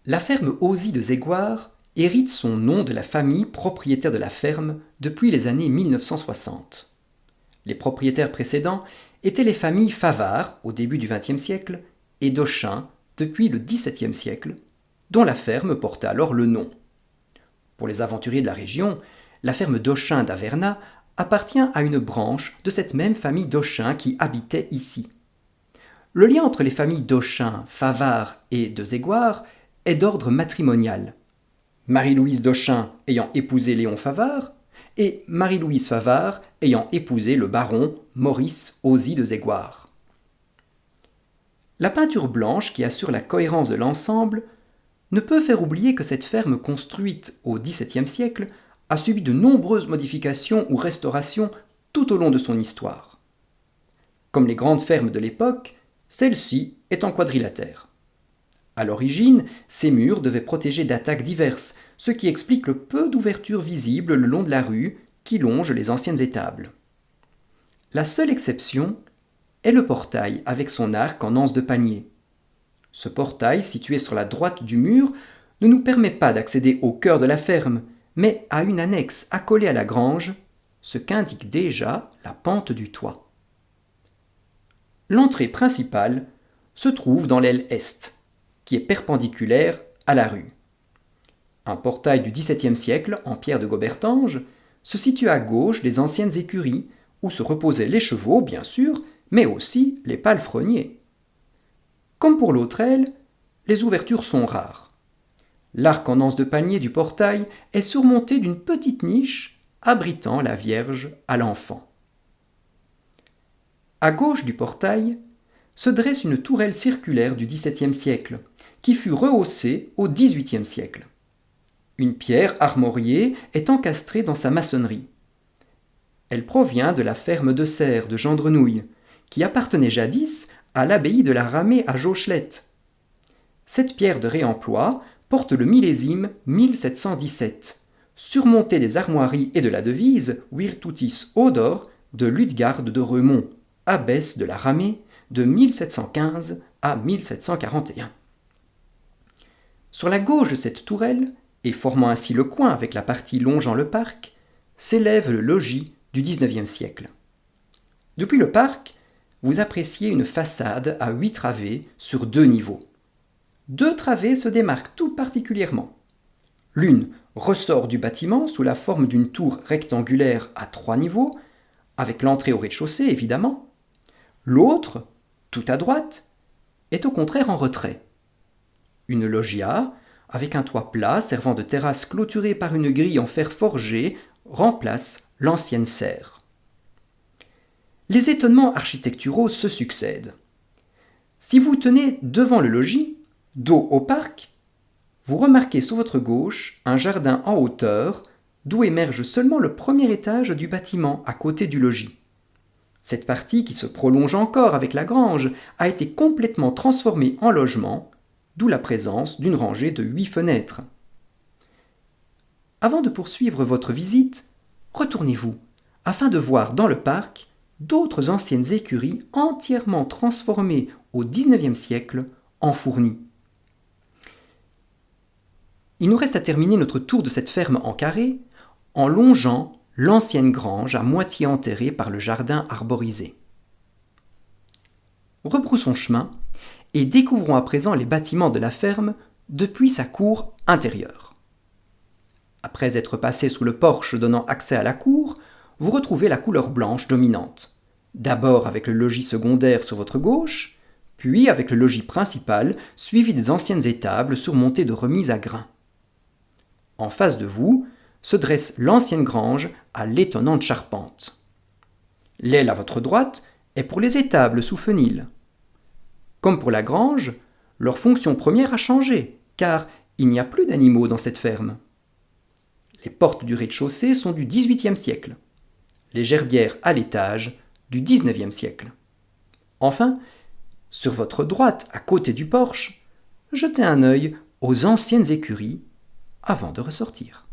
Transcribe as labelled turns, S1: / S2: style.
S1: La ferme Ausy de Zégoire hérite son nom de la famille propriétaire de la ferme depuis les années 1960. Les propriétaires précédents étaient les familles Favard au début du XXe siècle et Dochin depuis le XVIIe siècle, dont la ferme porta alors le nom. Pour les aventuriers de la région, la ferme Dochin d'Averna appartient à une branche de cette même famille Dochin qui habitait ici. Le lien entre les familles Dochin, Favard et de Zégoire est d'ordre matrimonial. Marie-Louise Dochin ayant épousé Léon Favard et Marie-Louise Favard ayant épousé le baron Maurice Ausy de Zégoire. La peinture blanche qui assure la cohérence de l'ensemble ne peut faire oublier que cette ferme construite au XVIIe siècle a subi de nombreuses modifications ou restaurations tout au long de son histoire. Comme les grandes fermes de l'époque, celle-ci est en quadrilatère. À l'origine, ces murs devaient protéger d'attaques diverses, ce qui explique le peu d'ouvertures visibles le long de la rue qui longe les anciennes étables. La seule exception est le portail avec son arc en anse de panier. Ce portail, situé sur la droite du mur, ne nous permet pas d'accéder au cœur de la ferme, mais à une annexe accolée à la grange, ce qu'indique déjà la pente du toit. L'entrée principale se trouve dans l'aile est, qui est perpendiculaire à la rue. Un portail du XVIIe siècle, en pierre de Gobertange, se situe à gauche des anciennes écuries, où se reposaient les chevaux, bien sûr, mais aussi les palefreniers. Comme pour l'autre aile, les ouvertures sont rares. L'arc en anse de panier du portail est surmonté d'une petite niche abritant la Vierge à l'enfant. À gauche du portail se dresse une tourelle circulaire du XVIIe siècle, qui fut rehaussée au XVIIIe siècle. Une pierre armoriée est encastrée dans sa maçonnerie. Elle provient de la ferme de Serres de Gendrenouille, qui appartenait jadis à l'abbaye de la Ramée à Jauchelette. Cette pierre de réemploi porte le millésime 1717, surmontée des armoiries et de la devise Virtutis Odor de Ludegarde de Remont, abbesse de la Ramée de 1715 à 1741. Sur la gauche de cette tourelle, et formant ainsi le coin avec la partie longeant le parc, s'élève le logis du XIXe siècle. Depuis le parc, vous appréciez une façade à 8 travées sur 2 niveaux. 2 travées se démarquent tout particulièrement. L'une ressort du bâtiment sous la forme d'une tour rectangulaire à 3 niveaux, avec l'entrée au rez-de-chaussée évidemment. L'autre, tout à droite, est au contraire en retrait. Une loggia, avec un toit plat servant de terrasse clôturée par une grille en fer forgé, remplace l'ancienne serre. Les étonnements architecturaux se succèdent. Si vous tenez devant le logis, dos au parc, vous remarquez sur votre gauche un jardin en hauteur d'où émerge seulement le premier étage du bâtiment à côté du logis. Cette partie, qui se prolonge encore avec la grange, a été complètement transformée en logement, d'où la présence d'une rangée de 8 fenêtres. Avant de poursuivre votre visite, retournez-vous, afin de voir dans le parc d'autres anciennes écuries entièrement transformées au XIXe siècle en fournis. Il nous reste à terminer notre tour de cette ferme en carré en longeant l'ancienne grange à moitié enterrée par le jardin arborisé. Rebroussons chemin et découvrons à présent les bâtiments de la ferme depuis sa cour intérieure. Après être passé sous le porche donnant accès à la cour, vous retrouvez la couleur blanche dominante. D'abord avec le logis secondaire sur votre gauche, puis avec le logis principal suivi des anciennes étables surmontées de remises à grains. En face de vous se dresse l'ancienne grange à l'étonnante charpente. L'aile à votre droite est pour les étables sous fenil. Comme pour la grange, leur fonction première a changé, car il n'y a plus d'animaux dans cette ferme. Les portes du rez-de-chaussée sont du XVIIIe siècle, les gerbières à l'étage du XIXe siècle. Enfin, sur votre droite, à côté du porche, jetez un œil aux anciennes écuries avant de ressortir.